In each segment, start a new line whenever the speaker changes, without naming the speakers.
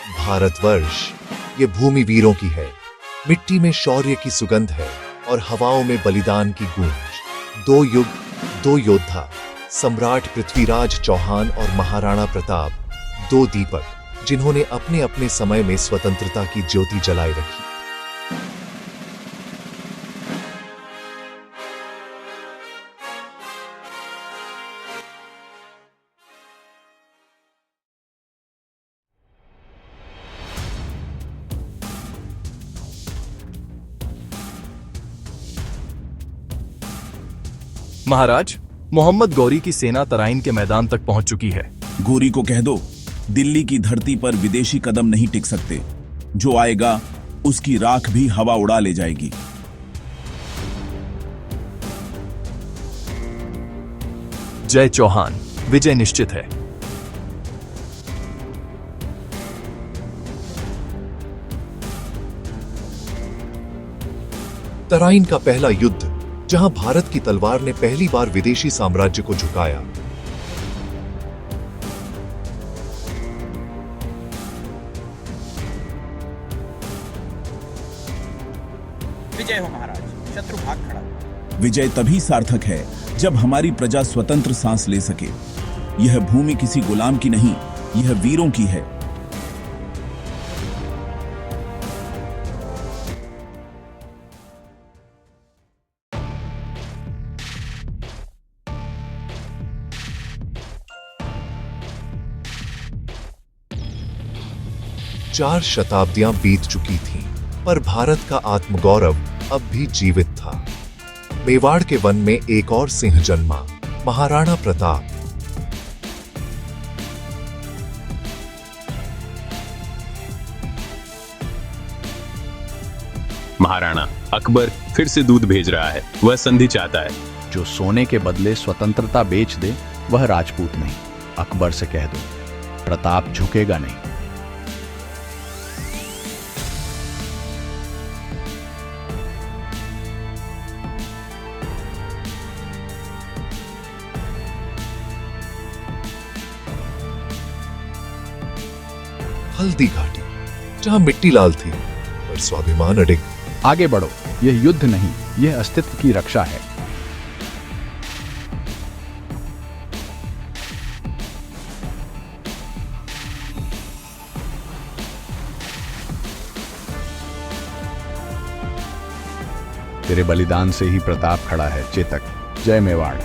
भारतवर्ष ये भूमि वीरों की है, मिट्टी में शौर्य की सुगंध है और हवाओं में बलिदान की गूंज। दो युग, दो योद्धा, सम्राट पृथ्वीराज चौहान और महाराणा प्रताप, दो दीपक जिन्होंने अपने अपने समय में स्वतंत्रता की ज्योति जलाए रखी।
महाराज, मोहम्मद गौरी की सेना तराइन के मैदान तक पहुंच चुकी है।
गौरी को कह दो, दिल्ली की धरती पर विदेशी कदम नहीं टिक सकते। जो आएगा उसकी राख भी हवा उड़ा ले जाएगी।
जय चौहान, विजय निश्चित है।
तराइन का पहला युद्ध, जहां भारत की तलवार ने पहली बार विदेशी साम्राज्य को झुकाया।
विजय हो महाराज, शत्रु भाग खड़ा।
विजय तभी सार्थक है जब हमारी प्रजा स्वतंत्र सांस ले सके। यह भूमि किसी गुलाम की नहीं, यह वीरों की है।
चार शताब्दियां बीत चुकी थीं, पर भारत का आत्मगौरव अब भी जीवित था। मेवाड़ के वन में एक और सिंह जन्मा, महाराणा प्रताप।
महाराणा अकबर फिर से दूध भेज रहा है। वह संधि चाहता है।
जो सोने के बदले स्वतंत्रता बेच दे वह राजपूत नहीं। अकबर से कह दो, प्रताप झुकेगा नहीं।
हल्दी घाटी, जहां मिट्टी लाल थी पर स्वाभिमान अडिग।
आगे बढ़ो, यह युद्ध नहीं, यह अस्तित्व की रक्षा है। तेरे बलिदान से ही प्रताप खड़ा है चेतक। जय मेवाड़।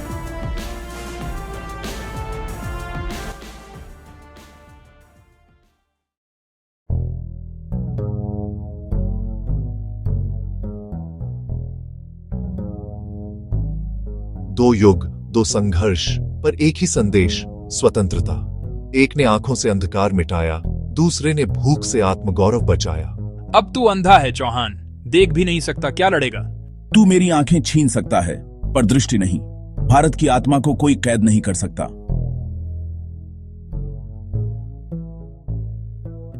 दो युग, दो संघर्ष, पर एक ही संदेश, स्वतंत्रता। एक ने आंखों से अंधकार मिटाया, दूसरे ने भूख से आत्मगौरव बचाया।
अब तू अंधा है चौहान, देख भी नहीं सकता, क्या लड़ेगा?
तू मेरी आंखें छीन सकता है पर दृष्टि नहीं। भारत की आत्मा को कोई कैद नहीं कर सकता।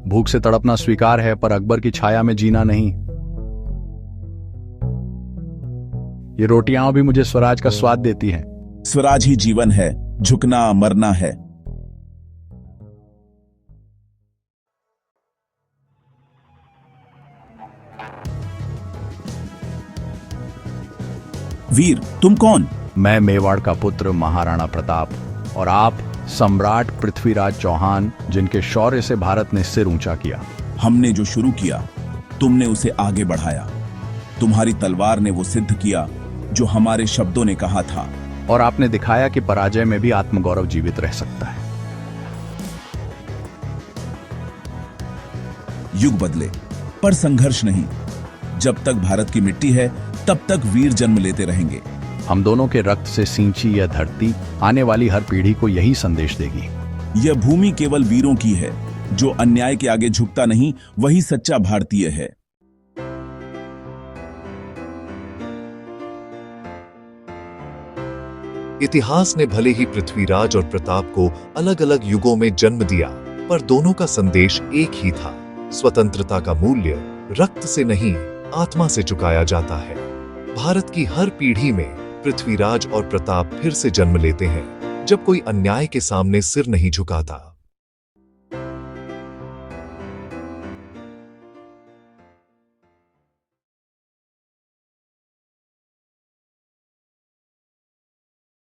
भूख से तड़पना स्वीकार है पर अकबर की छाया में जीना नहीं। ये रोटियां भी मुझे स्वराज का स्वाद देती हैं।
स्वराज ही जीवन है, झुकना मरना है। वीर, तुम कौन?
मैं मेवाड़ का पुत्र महाराणा प्रताप, और आप सम्राट पृथ्वीराज चौहान, जिनके शौर्य से भारत ने सिर ऊंचा किया।
हमने जो शुरू किया, तुमने उसे आगे बढ़ाया। तुम्हारी तलवार ने वो सिद्ध किया जो हमारे शब्दों ने कहा था।
और आपने दिखाया कि पराजय में भी आत्मगौरव जीवित रह सकता है।
युग बदले पर संघर्ष नहीं। जब तक भारत की मिट्टी है तब तक वीर जन्म लेते रहेंगे।
हम दोनों के रक्त से सींची यह धरती आने वाली हर पीढ़ी को यही संदेश देगी।
यह भूमि केवल वीरों की है। जो अन्याय के आगे झुकता नहीं, वही सच्चा भारतीय है।
इतिहास ने भले ही पृथ्वीराज और प्रताप को अलग अलग युगों में जन्म दिया, पर दोनों का संदेश एक ही था। स्वतंत्रता का मूल्य रक्त से नहीं, आत्मा से चुकाया जाता है। भारत की हर पीढ़ी में पृथ्वीराज और प्रताप फिर से जन्म लेते हैं, जब कोई अन्याय के सामने सिर नहीं झुकाता।